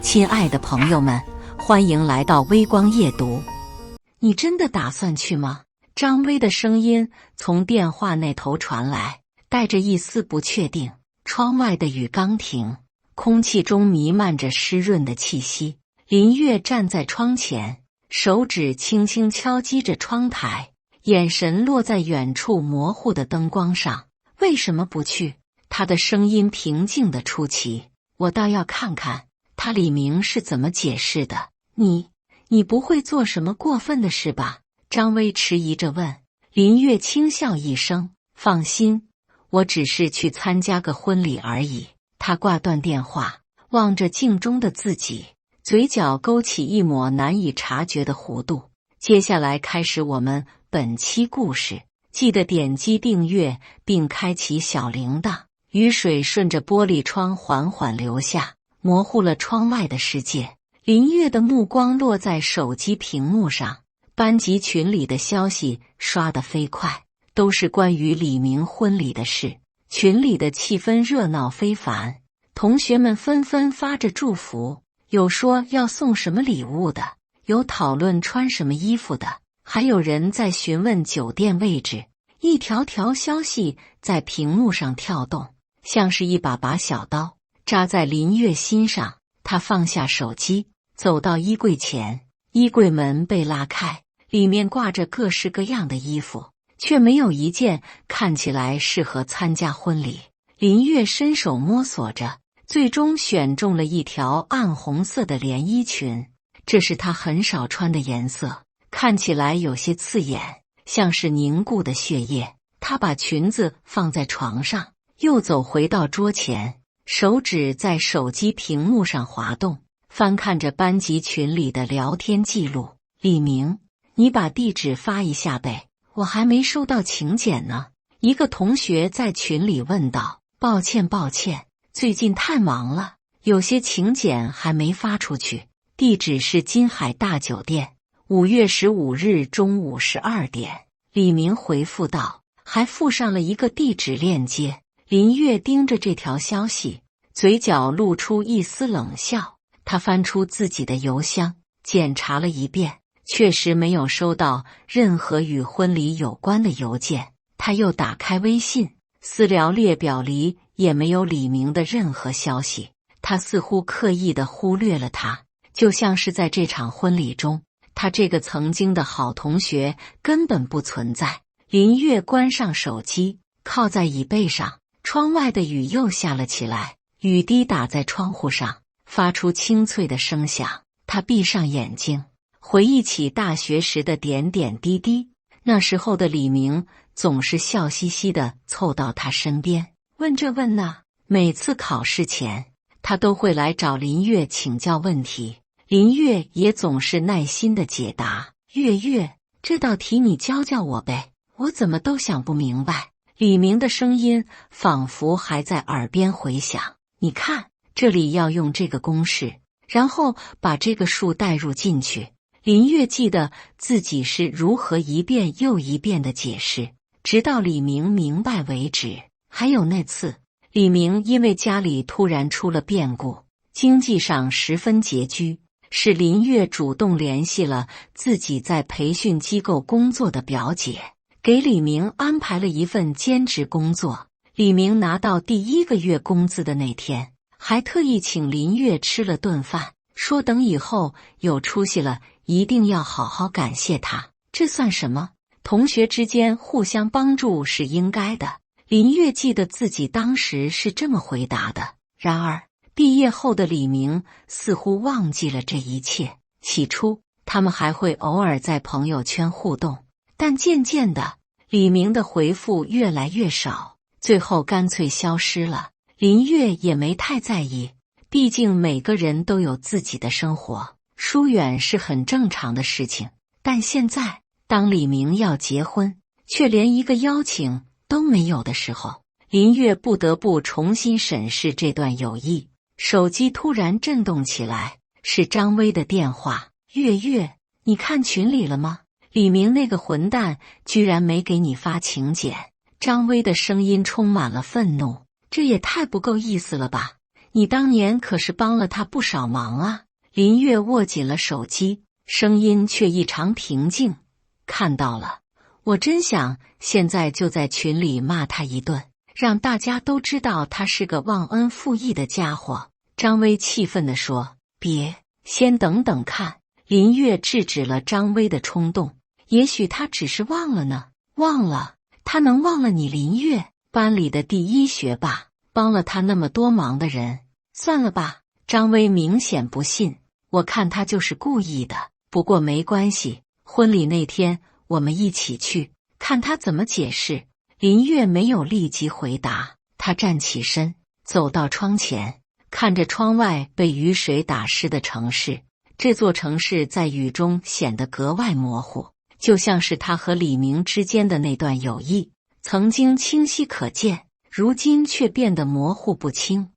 亲爱的朋友们，欢迎来到微光夜读。你真的打算去吗？张薇的声音从电话那头传来，带着一丝不确定。窗外的雨刚停，空气中弥漫着湿润的气息。林月站在窗前，手指轻轻敲击着窗台，眼神落在远处模糊的灯光上。为什么不去？他的声音平静得出奇。我倒要看看他李明是怎么解释的。你不会做什么过分的事吧？张薇迟疑着问。林月轻笑一声，放心，我只是去参加个婚礼而已。他挂断电话，望着镜中的自己，嘴角勾起一抹难以察觉的弧度。接下来开始我们本期故事，记得点击订阅并开启小铃铛。雨水顺着玻璃窗缓缓流下，模糊了窗外的世界。林月的目光落在手机屏幕上，班级群里的消息刷得飞快，都是关于李明婚礼的事。群里的气氛热闹非凡，同学们纷纷发着祝福，有说要送什么礼物的，有讨论穿什么衣服的，还有人在询问酒店位置。一条条消息在屏幕上跳动，像是一把把小刀扎在林月心上。他放下手机，走到衣柜前，衣柜门被拉开，里面挂着各式各样的衣服，却没有一件看起来适合参加婚礼。林月伸手摸索着，最终选中了一条暗红色的连衣裙，这是她很少穿的颜色，看起来有些刺眼，像是凝固的血液。她把裙子放在床上，又走回到桌前，手指在手机屏幕上滑动，翻看着班级群里的聊天记录。李明，你把地址发一下呗，我还没收到请柬呢。一个同学在群里问道。抱歉，最近太忙了，有些请柬还没发出去。地址是金海大酒店，5月15日中午12点。李明回复道，还附上了一个地址链接。林月盯着这条消息，嘴角露出一丝冷笑。他翻出自己的邮箱，检查了一遍，确实没有收到任何与婚礼有关的邮件。他又打开微信，私聊列表里也没有李明的任何消息。他似乎刻意地忽略了他，就像是在这场婚礼中，他这个曾经的好同学根本不存在。林月关上手机，靠在椅背上。窗外的雨又下了起来，雨滴打在窗户上，发出清脆的声响。他闭上眼睛，回忆起大学时的点点滴滴。那时候的李明总是笑嘻嘻地凑到他身边，问这问那。每次考试前，他都会来找林月请教问题，林月也总是耐心地解答。月，这道题你教教我呗，我怎么都想不明白。李明的声音仿佛还在耳边回响。你看，这里要用这个公式，然后把这个数代入进去。林月记得自己是如何一遍又一遍的解释，直到李明明白为止。还有那次，李明因为家里突然出了变故，经济上十分拮据，是林月主动联系了自己在培训机构工作的表姐，给李明安排了一份兼职工作。李明拿到第1个月工资的那天，还特意请林月吃了顿饭，说等以后有出息了一定要好好感谢他。这算什么？同学之间互相帮助是应该的。林月记得自己当时是这么回答的。然而毕业后的李明似乎忘记了这一切。起初他们还会偶尔在朋友圈互动，但渐渐的，李明的回复越来越少，最后干脆消失了。林月也没太在意，毕竟每个人都有自己的生活，疏远是很正常的事情。但现在，当李明要结婚，却连一个邀请都没有的时候，林月不得不重新审视这段友谊。手机突然震动起来，是张薇的电话。月，你看群里了吗？李明那个混蛋居然没给你发请柬。张薇的声音充满了愤怒，这也太不够意思了吧！你当年可是帮了他不少忙啊。林月握紧了手机，声音却异常平静。看到了，我真想现在就在群里骂他一顿，让大家都知道他是个忘恩负义的家伙。张薇气愤地说：别，先等等看。林月制止了张薇的冲动，也许他只是忘了呢。忘了？他能忘了你林月？班里的第一学霸，帮了他那么多忙的人，算了吧。张薇明显不信，我看他就是故意的。不过没关系，婚礼那天我们一起去，看他怎么解释。林月没有立即回答，他站起身，走到窗前，看着窗外被雨水打湿的城市。这座城市在雨中显得格外模糊，就像是他和李明之间的那段友谊，曾经清晰可见，如今却变得模糊不清。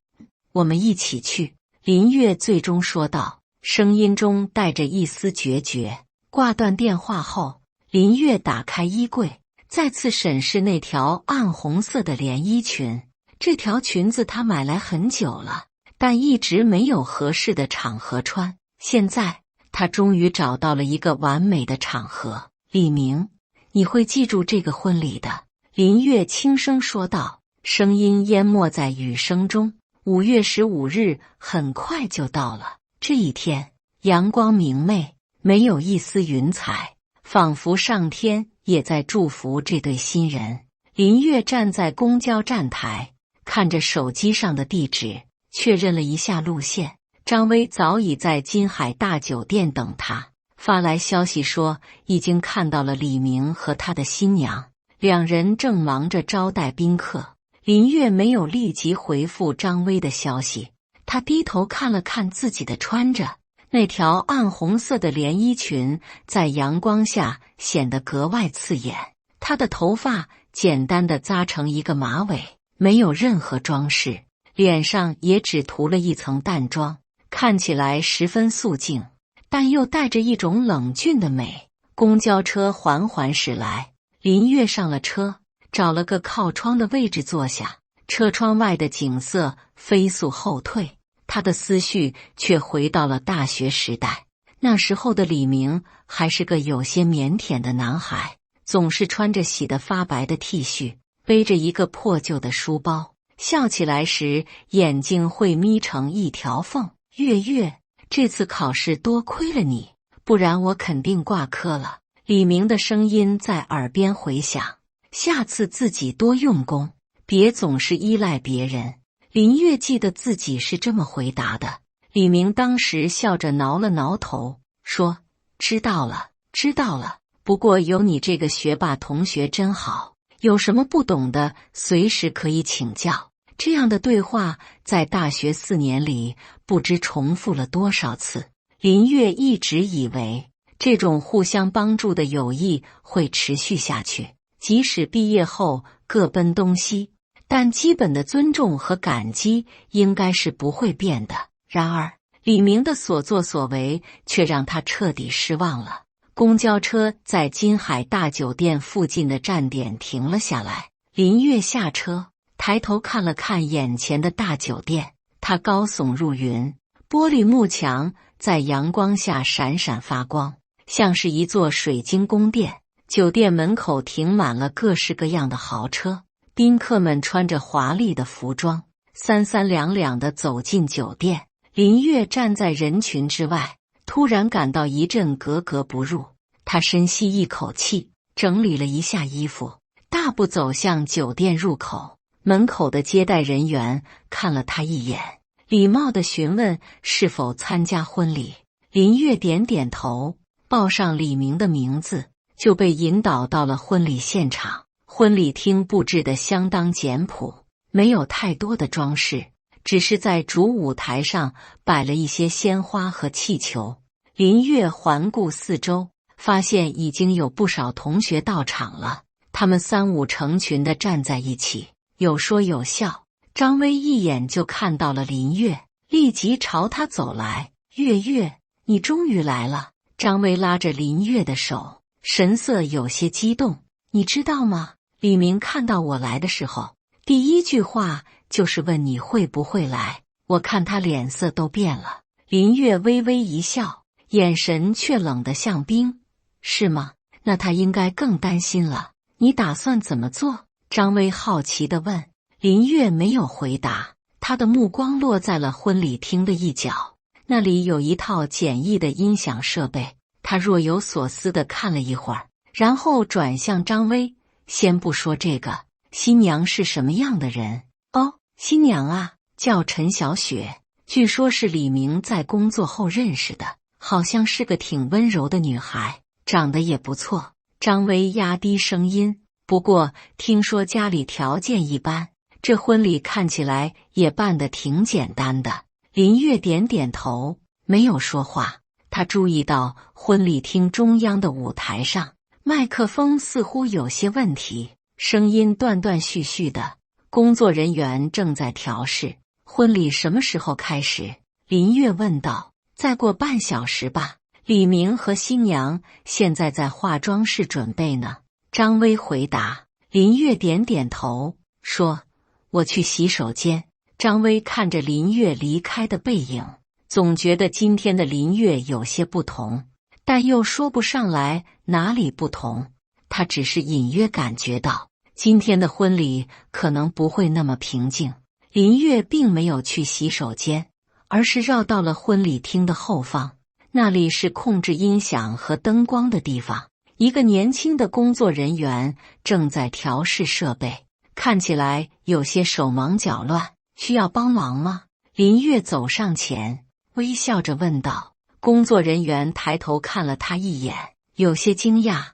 我们一起去，林月最终说道，声音中带着一丝决绝。挂断电话后，林月打开衣柜，再次审视那条暗红色的连衣裙。这条裙子她买来很久了，但一直没有合适的场合穿。现在她终于找到了一个完美的场合。李明，你会记住这个婚礼的。林月轻声说道，声音淹没在雨声中。5月15日很快就到了。这一天，阳光明媚，没有一丝云彩，仿佛上天也在祝福这对新人。林月站在公交站台，看着手机上的地址，确认了一下路线。张薇早已在金海大酒店等他，发来消息说已经看到了李明和他的新娘，两人正忙着招待宾客。林月没有立即回复张薇的消息，她低头看了看自己的穿着，那条暗红色的连衣裙在阳光下显得格外刺眼。她的头发简单的扎成一个马尾，没有任何装饰，脸上也只涂了一层淡妆，看起来十分素净，但又带着一种冷峻的美。公交车缓缓驶来，林月上了车，找了个靠窗的位置坐下。车窗外的景色飞速后退，他的思绪却回到了大学时代。那时候的李明还是个有些腼腆的男孩，总是穿着洗得发白的 T 恤，背着一个破旧的书包，笑起来时眼睛会眯成一条缝。月月，这次考试多亏了你，不然我肯定挂科了。李明的声音在耳边回响，下次自己多用功，别总是依赖别人。林月记得自己是这么回答的。李明当时笑着挠了挠头，说：知道了，知道了。不过有你这个学霸同学真好，有什么不懂的随时可以请教。这样的对话在大学4年里不知重复了多少次。林月一直以为这种互相帮助的友谊会持续下去，即使毕业后各奔东西，但基本的尊重和感激应该是不会变的。然而，李明的所作所为却让他彻底失望了。公交车在金海大酒店附近的站点停了下来，林月下车，抬头看了看眼前的大酒店，它高耸入云，玻璃幕墙在阳光下闪闪发光，像是一座水晶宫殿。酒店门口停满了各式各样的豪车，宾客们穿着华丽的服装，三三两两地走进酒店。林月站在人群之外，突然感到一阵格格不入。他深吸一口气，整理了一下衣服，大步走向酒店入口。门口的接待人员看了他一眼，礼貌地询问是否参加婚礼。林月点点头，报上李明的名字，就被引导到了婚礼现场。婚礼厅布置得相当简朴，没有太多的装饰，只是在主舞台上摆了一些鲜花和气球。林月环顾四周，发现已经有不少同学到场了，他们三五成群地站在一起，有说有笑。张薇一眼就看到了林月，立即朝他走来。月月，你终于来了。张薇拉着林月的手，神色有些激动。你知道吗？李明看到我来的时候，第一句话就是问你会不会来。我看他脸色都变了。林月微微一笑，眼神却冷得像冰。是吗？那他应该更担心了。你打算怎么做？张薇好奇地问。林月没有回答，他的目光落在了婚礼厅的一角，那里有一套简易的音响设备。他若有所思地看了一会儿，然后转向张薇。先不说这个，新娘是什么样的人？哦，新娘啊，叫陈小雪，据说是李明在工作后认识的，好像是个挺温柔的女孩，长得也不错。张薇压低声音，不过听说家里条件一般，这婚礼看起来也办得挺简单的。林月点点头，没有说话。他注意到婚礼厅中央的舞台上，麦克风似乎有些问题，声音断断续续的。工作人员正在调试。婚礼什么时候开始？林月问道。再过半小时吧。李明和新娘现在在化妆室准备呢。张薇回答。林月点点头，说：我去洗手间。张薇看着林月离开的背影，总觉得今天的林月有些不同，但又说不上来哪里不同。她只是隐约感觉到今天的婚礼可能不会那么平静。林月并没有去洗手间，而是绕到了婚礼厅的后方，那里是控制音响和灯光的地方。一个年轻的工作人员正在调试设备，看起来有些手忙脚乱。需要帮忙吗？林月走上前，微笑着问道。工作人员抬头看了他一眼，有些惊讶。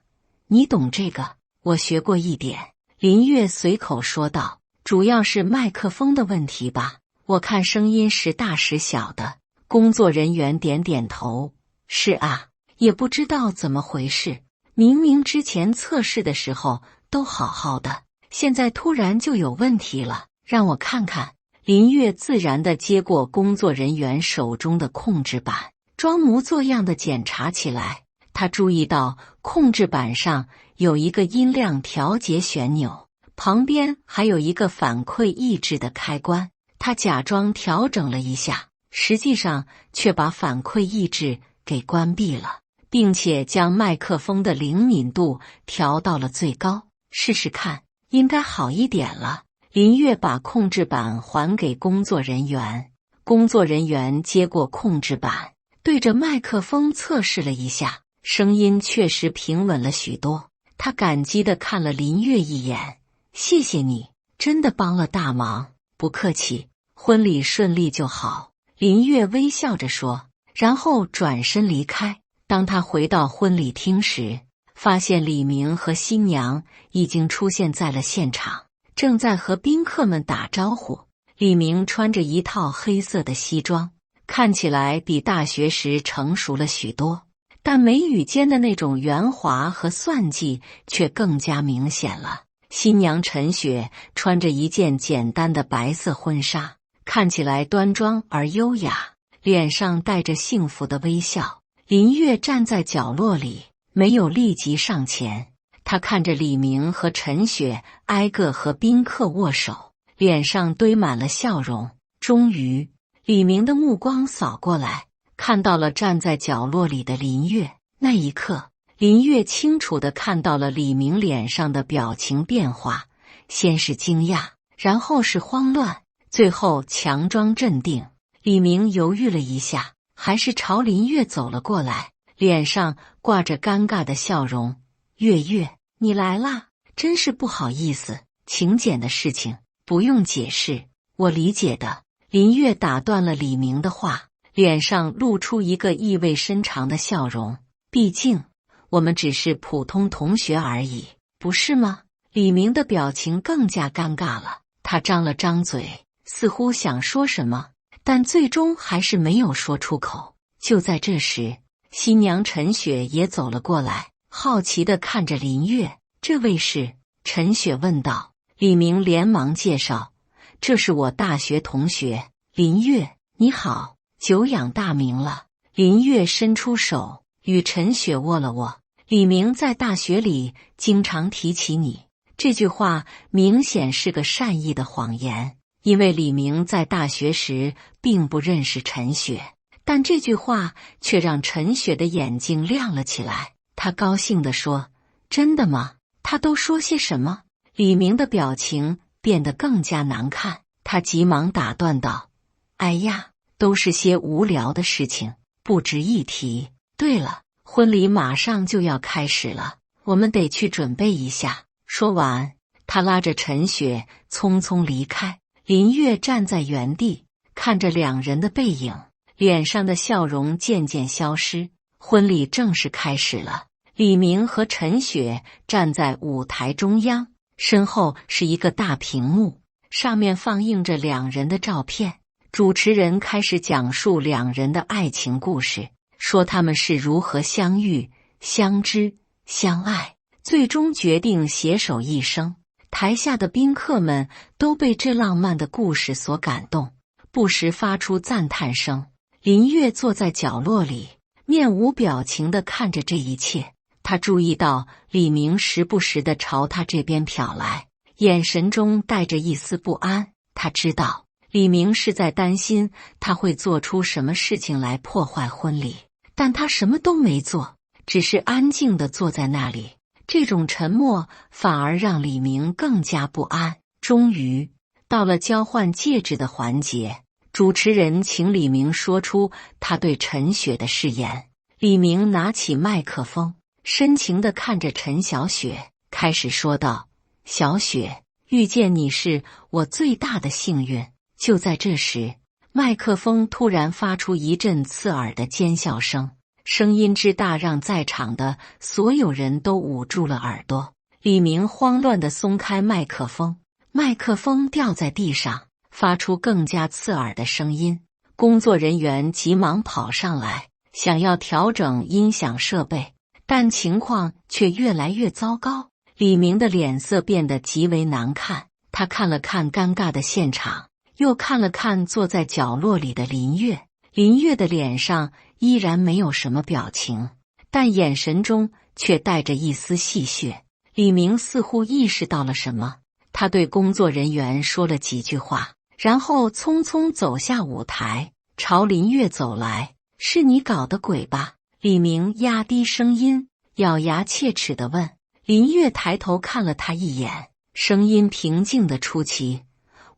你懂这个？我学过一点。林月随口说道。主要是麦克风的问题吧？我看声音时大时小的。工作人员点点头。是啊，也不知道怎么回事，明明之前测试的时候都好好的，现在突然就有问题了。让我看看。林月自然地接过工作人员手中的控制板，装模作样地检查起来。他注意到控制板上有一个音量调节旋钮，旁边还有一个反馈抑制的开关。他假装调整了一下，实际上却把反馈抑制给关闭了，并且将麦克风的灵敏度调到了最高。试试看，应该好一点了。林月把控制板还给工作人员，工作人员接过控制板，对着麦克风测试了一下，声音确实平稳了许多。他感激地看了林月一眼。谢谢你，真的帮了大忙。不客气，婚礼顺利就好。林月微笑着说，然后转身离开。当他回到婚礼厅时，发现李明和新娘已经出现在了现场，正在和宾客们打招呼。李明穿着一套黑色的西装，看起来比大学时成熟了许多，但眉宇间的那种圆滑和算计却更加明显了。新娘陈雪穿着一件简单的白色婚纱，看起来端庄而优雅，脸上带着幸福的微笑。林月站在角落里，没有立即上前。他看着李明和陈雪挨个和宾客握手，脸上堆满了笑容。终于，李明的目光扫过来，看到了站在角落里的林月。那一刻，林月清楚地看到了李明脸上的表情变化，先是惊讶，然后是慌乱，最后强装镇定。李明犹豫了一下，还是朝林月走了过来，脸上挂着尴尬的笑容。月月，你来啦，真是不好意思，请柬的事情不用解释，我理解的。林月打断了李明的话，脸上露出一个意味深长的笑容。毕竟，我们只是普通同学而已，不是吗？李明的表情更加尴尬了，他张了张嘴，似乎想说什么，但最终还是没有说出口。就在这时，新娘陈雪也走了过来，好奇地看着林月。这位是？陈雪问道。李明连忙介绍，这是我大学同学林月。你好，久仰大名了。林月伸出手与陈雪握了握。李明在大学里经常提起你，这句话明显是个善意的谎言。因为李明在大学时并不认识陈雪，但这句话却让陈雪的眼睛亮了起来。她高兴地说：“真的吗？他都说些什么？”李明的表情变得更加难看，他急忙打断道：“哎呀，都是些无聊的事情，不值一提。对了，婚礼马上就要开始了，我们得去准备一下。”说完，他拉着陈雪匆匆离开。林月站在原地，看着两人的背影，脸上的笑容渐渐消失。婚礼正式开始了，李明和陈雪站在舞台中央，身后是一个大屏幕，上面放映着两人的照片。主持人开始讲述两人的爱情故事，说他们是如何相遇、相知、相爱，最终决定携手一生。台下的宾客们都被这浪漫的故事所感动，不时发出赞叹声。林月坐在角落里，面无表情地看着这一切。他注意到李明时不时地朝他这边瞟来，眼神中带着一丝不安。他知道李明是在担心他会做出什么事情来破坏婚礼，但他什么都没做，只是安静地坐在那里。这种沉默反而让李明更加不安。终于到了交换戒指的环节，主持人请李明说出他对陈雪的誓言。李明拿起麦克风，深情地看着陈小雪，开始说道：“小雪，遇见你是我最大的幸运。”就在这时，麦克风突然发出一阵刺耳的尖笑声，声音之大让在场的所有人都捂住了耳朵。李明慌乱地松开麦克风，麦克风掉在地上，发出更加刺耳的声音。工作人员急忙跑上来，想要调整音响设备，但情况却越来越糟糕。李明的脸色变得极为难看，他看了看尴尬的现场，又看了看坐在角落里的林月。林月的脸上依然没有什么表情，但眼神中却带着一丝戏谑。李明似乎意识到了什么，他对工作人员说了几句话，然后匆匆走下舞台，朝林月走来。“是你搞的鬼吧？”李明压低声音，咬牙切齿地问。林月抬头看了他一眼，声音平静得出奇：“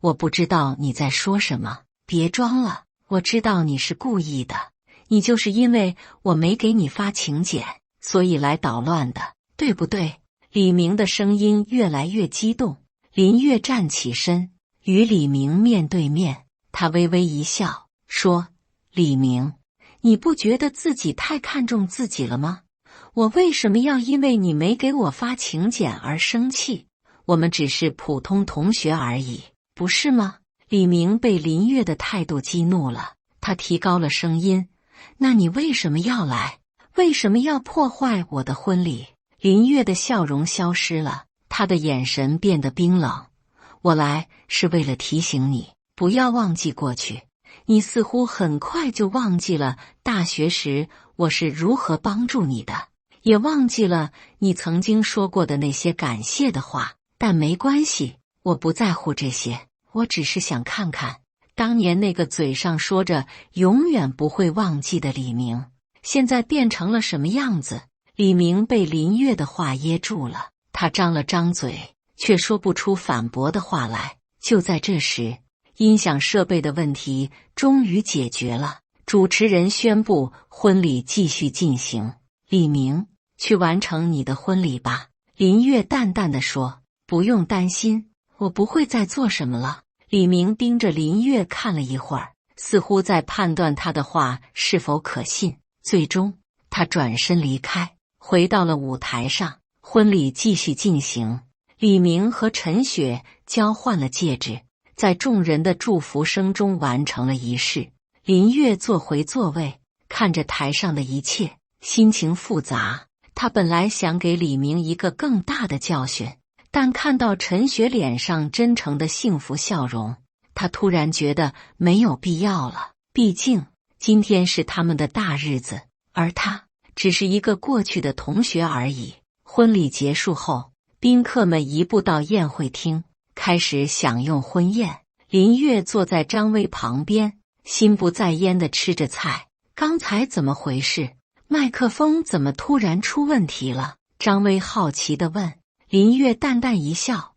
我不知道你在说什么，别装了，我知道你是故意的，你就是因为我没给你发请柬，所以来捣乱的，对不对？”李明的声音越来越激动。林月站起身，与李明面对面，他微微一笑，说：“李明，你不觉得自己太看重自己了吗？我为什么要因为你没给我发请柬而生气？我们只是普通同学而已，不是吗？”李明被林月的态度激怒了，他提高了声音：“那你为什么要来？为什么要破坏我的婚礼？”林月的笑容消失了，他的眼神变得冰冷：“我来是为了提醒你，不要忘记过去。你似乎很快就忘记了大学时我是如何帮助你的，也忘记了你曾经说过的那些感谢的话。但没关系，我不在乎这些，我只是想看看当年那个嘴上说着永远不会忘记的李明，现在变成了什么样子。”李明被林月的话噎住了，他张了张嘴，却说不出反驳的话来。就在这时，音响设备的问题终于解决了，主持人宣布婚礼继续进行。“李明，去完成你的婚礼吧。”林月淡淡地说。“不用担心，我不会再做什么了。”李明盯着林月看了一会儿，似乎在判断他的话是否可信。最终，他转身离开，回到了舞台上。婚礼继续进行，李明和陈雪交换了戒指，在众人的祝福声中完成了仪式。林月坐回座位，看着台上的一切，心情复杂。他本来想给李明一个更大的教训，但看到陈雪脸上真诚的幸福笑容，他突然觉得没有必要了。毕竟今天是他们的大日子，而他只是一个过去的同学而已。婚礼结束后，宾客们移步到宴会厅，开始享用婚宴。林月坐在张薇旁边，心不在焉地吃着菜。刚才怎么回事？麦克风怎么突然出问题了？张薇好奇地问。林月淡淡一笑，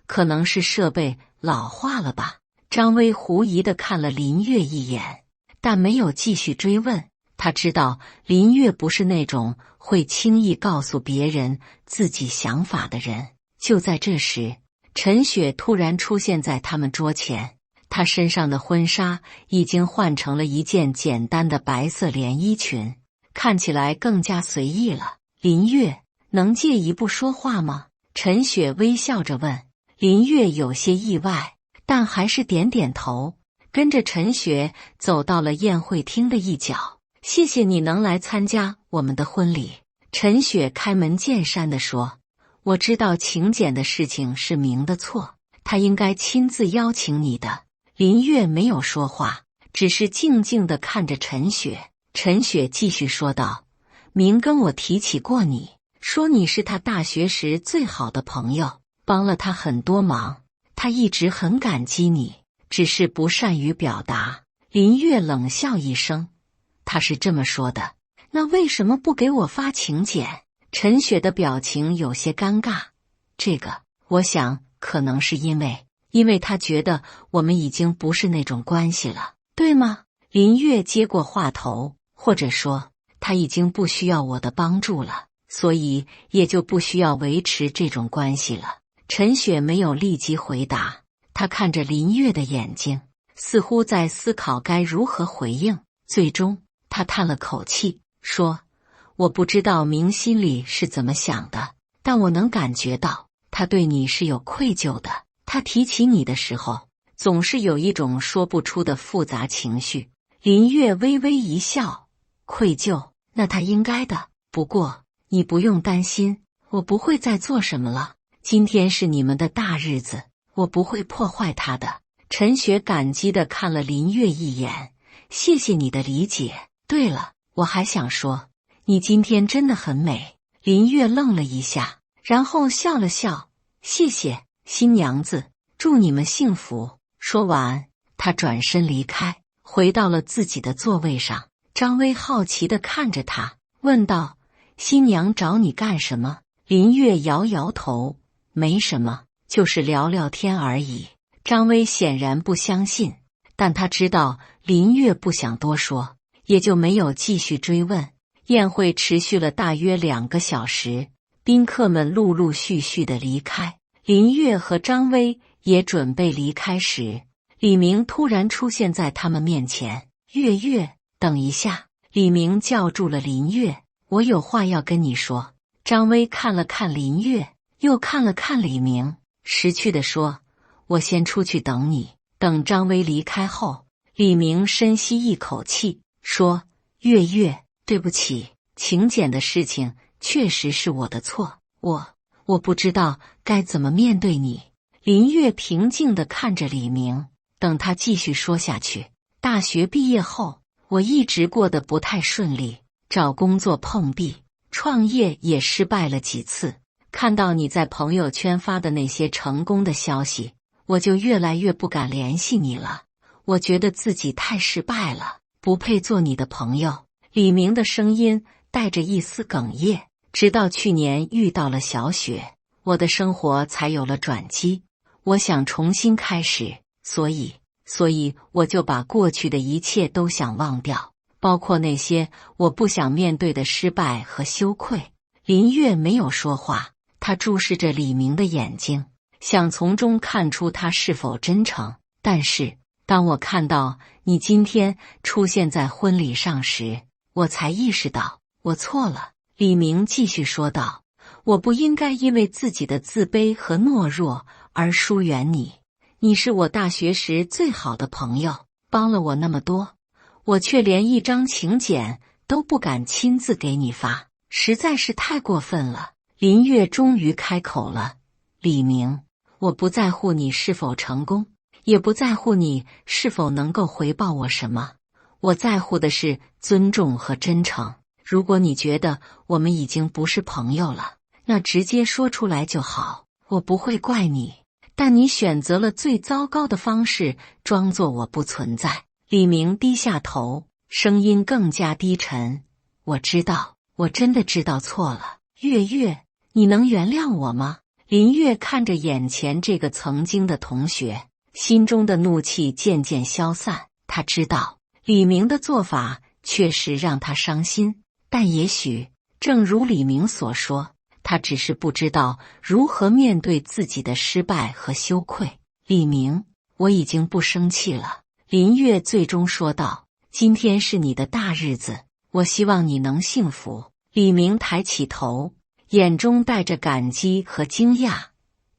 可能是设备老化了吧。张薇狐疑地看了林月一眼，但没有继续追问。他知道林月不是那种会轻易告诉别人自己想法的人。就在这时，陈雪突然出现在他们桌前，她身上的婚纱已经换成了一件简单的白色连衣裙，看起来更加随意了。林月，能借一步说话吗？陈雪微笑着问。林月有些意外，但还是点点头，跟着陈雪走到了宴会厅的一角。谢谢你能来参加我们的婚礼。陈雪开门见山地说，我知道请柬的事情是明的错，他应该亲自邀请你的。林月没有说话，只是静静地看着陈雪。陈雪继续说道，明跟我提起过你，说你是他大学时最好的朋友，帮了他很多忙，他一直很感激你，只是不善于表达。林月冷笑一声，他是这么说的，那为什么不给我发请柬？陈雪的表情有些尴尬。这个，我想可能是因为他觉得我们已经不是那种关系了，对吗？林月接过话头，或者说他已经不需要我的帮助了，所以也就不需要维持这种关系了。陈雪没有立即回答，她看着林月的眼睛，似乎在思考该如何回应。最终她叹了口气，说，我不知道明心里是怎么想的，但我能感觉到他对你是有愧疚的。他提起你的时候，总是有一种说不出的复杂情绪。林月微微一笑，愧疚，那他应该的。不过你不用担心，我不会再做什么了。今天是你们的大日子，我不会破坏它的。陈雪感激地看了林月一眼，谢谢你的理解。对了，我还想说，你今天真的很美。林月愣了一下，然后笑了笑，谢谢，新娘子，祝你们幸福。说完，她转身离开，回到了自己的座位上。张薇好奇地看着她，问道，新娘找你干什么？林月摇摇头，没什么，就是聊聊天而已。张薇显然不相信，但她知道林月不想多说，也就没有继续追问。宴会持续了大约2个小时，宾客们陆陆续续的离开。林月和张薇也准备离开时，李明突然出现在他们面前。月月，等一下！李明叫住了林月，我有话要跟你说。张薇看了看林月，又看了看李明，识趣地说，我先出去等你。等张薇离开后，李明深吸一口气，说，月月，对不起，请柬的事情确实是我的错，我不知道该怎么面对你。林月平静地看着李明，等他继续说下去。大学毕业后，我一直过得不太顺利，找工作碰壁，创业也失败了几次。看到你在朋友圈发的那些成功的消息，我就越来越不敢联系你了。我觉得自己太失败了，不配做你的朋友。李明的声音带着一丝哽咽。直到去年遇到了小雪，我的生活才有了转机。我想重新开始，所以我就把过去的一切都想忘掉，包括那些我不想面对的失败和羞愧。林月没有说话，她注视着李明的眼睛，想从中看出他是否真诚。但是当我看到你今天出现在婚礼上时，我才意识到我错了。李明继续说道，我不应该因为自己的自卑和懦弱而疏远你。你是我大学时最好的朋友，帮了我那么多，我却连一张请柬都不敢亲自给你发，实在是太过分了。林月终于开口了，李明，我不在乎你是否成功，也不在乎你是否能够回报我什么，我在乎的是尊重和真诚。如果你觉得我们已经不是朋友了，那直接说出来就好，我不会怪你。但你选择了最糟糕的方式，装作我不存在。李明低下头，声音更加低沉。我知道，我真的知道错了。月月，你能原谅我吗？林月看着眼前这个曾经的同学，心中的怒气渐渐消散。他知道李明的做法确实让他伤心，但也许正如李明所说，他只是不知道如何面对自己的失败和羞愧。李明，我已经不生气了。林月最终说道，今天是你的大日子，我希望你能幸福。李明抬起头，眼中带着感激和惊讶。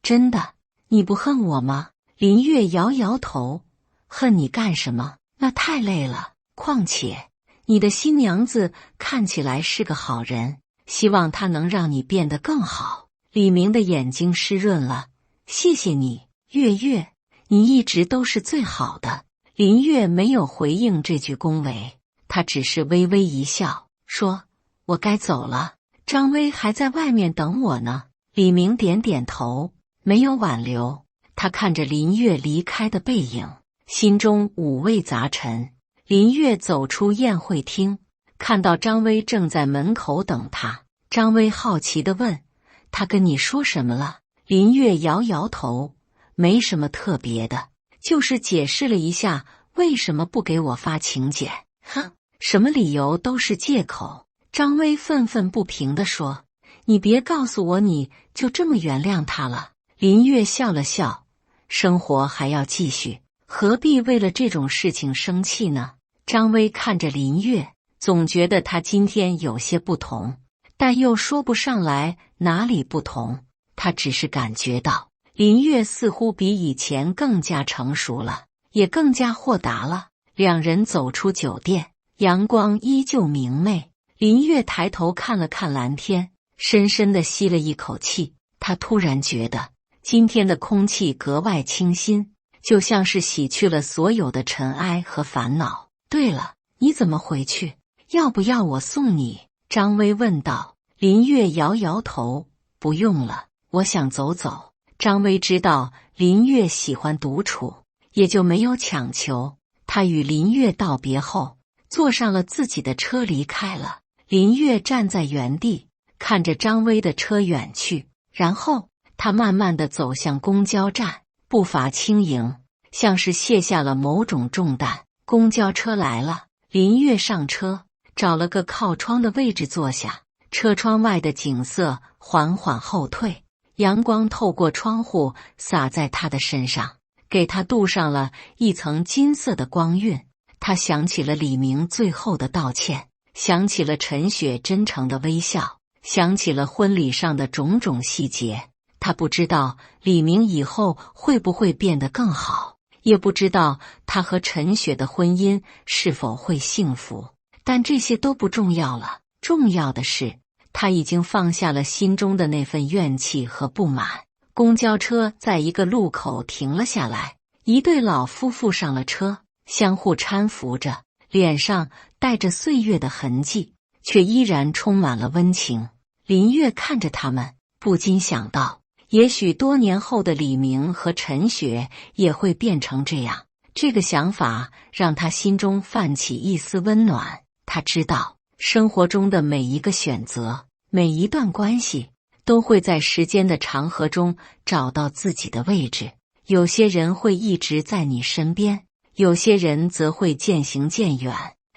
真的，你不恨我吗？林月摇摇头，恨你干什么？那太累了。况且，你的新娘子看起来是个好人，希望她能让你变得更好。李明的眼睛湿润了。谢谢你，月月，你一直都是最好的。林月没有回应这句恭维，她只是微微一笑，说：我该走了，张薇还在外面等我呢。李明点点头，没有挽留。他看着林月离开的背影，心中五味杂陈。林月走出宴会厅，看到张薇正在门口等他。张薇好奇地问：他跟你说什么了？林月摇摇头，没什么特别的，就是解释了一下为什么不给我发请柬。哼，什么理由都是借口。张薇愤愤不平地说：你别告诉我你就这么原谅他了。林月笑了笑，生活还要继续，何必为了这种事情生气呢？张薇看着林月，总觉得他今天有些不同，但又说不上来哪里不同。他只是感觉到林月似乎比以前更加成熟了，也更加豁达了。两人走出酒店，阳光依旧明媚。林月抬头看了看蓝天，深深地吸了一口气。他突然觉得今天的空气格外清新，就像是洗去了所有的尘埃和烦恼。对了，你怎么回去？要不要我送你？张薇问道。林月摇摇头，不用了，我想走走。张薇知道林月喜欢独处，也就没有强求。他与林月道别后，坐上了自己的车离开了。林月站在原地，看着张薇的车远去，然后他慢慢地走向公交站，步伐轻盈，像是卸下了某种重担。公交车来了，林月上车，找了个靠窗的位置坐下。车窗外的景色缓缓后退，阳光透过窗户洒在他的身上，给他镀上了一层金色的光晕。他想起了李明最后的道歉，想起了陈雪真诚的微笑，想起了婚礼上的种种细节。他不知道李明以后会不会变得更好，也不知道他和陈雪的婚姻是否会幸福，但这些都不重要了。重要的是，他已经放下了心中的那份怨气和不满。公交车在一个路口停了下来，一对老夫妇上了车，相互搀扶着，脸上带着岁月的痕迹，却依然充满了温情。林月看着他们，不禁想到，也许多年后的李明和陈雪也会变成这样。这个想法让他心中泛起一丝温暖。他知道，生活中的每一个选择，每一段关系，都会在时间的长河中找到自己的位置。有些人会一直在你身边，有些人则会渐行渐远，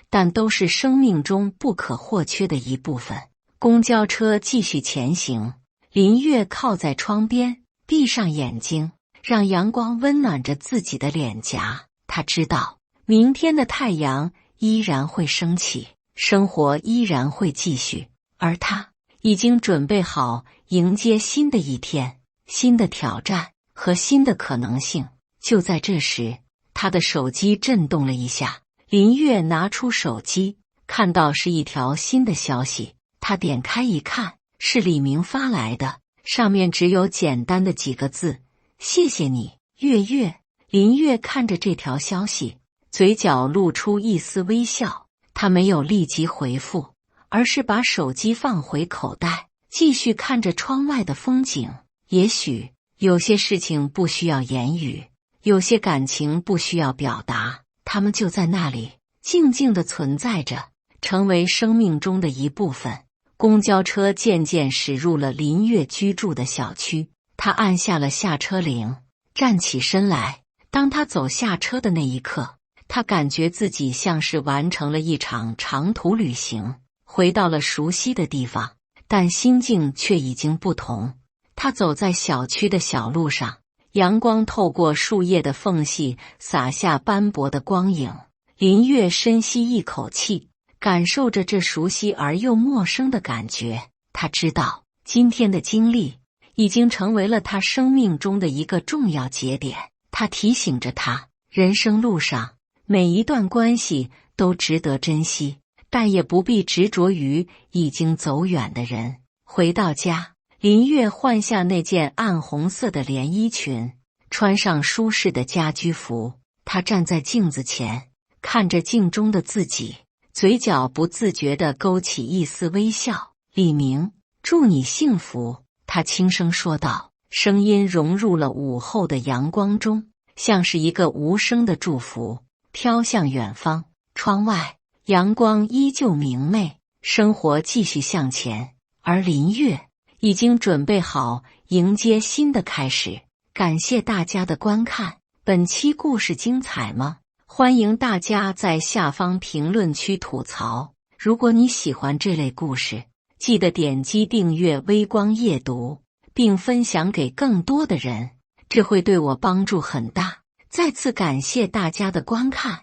但都是生命中不可或缺的一部分。公交车继续前行，林月靠在窗边，闭上眼睛，让阳光温暖着自己的脸颊。他知道，明天的太阳依然会升起，生活依然会继续，而他已经准备好迎接新的一天、新的挑战和新的可能性。就在这时，他的手机震动了一下。林月拿出手机，看到是一条新的消息。他点开一看，是李明发来的，上面只有简单的几个字：谢谢你，月月。林月看着这条消息，嘴角露出一丝微笑。他没有立即回复，而是把手机放回口袋，继续看着窗外的风景。也许有些事情不需要言语，有些感情不需要表达，它们就在那里，静静地存在着，成为生命中的一部分。公交车渐渐驶入了林月居住的小区，他按下了下车铃，站起身来。当他走下车的那一刻，他感觉自己像是完成了一场长途旅行，回到了熟悉的地方，但心境却已经不同。他走在小区的小路上，阳光透过树叶的缝隙洒下斑驳的光影。林月深吸一口气，感受着这熟悉而又陌生的感觉。他知道，今天的经历已经成为了他生命中的一个重要节点。他提醒着他，人生路上每一段关系都值得珍惜，但也不必执着于已经走远的人。回到家，林月换下那件暗红色的连衣裙，穿上舒适的家居服。她站在镜子前，看着镜中的自己，嘴角不自觉地勾起一丝微笑。李明，祝你幸福，她轻声说道，声音融入了午后的阳光中，像是一个无声的祝福，飘向远方。窗外，阳光依旧明媚，生活继续向前，而林月已经准备好迎接新的开始。感谢大家的观看，本期故事精彩吗？欢迎大家在下方评论区吐槽。如果你喜欢这类故事，记得点击订阅微光夜读，并分享给更多的人，这会对我帮助很大。再次感谢大家的观看。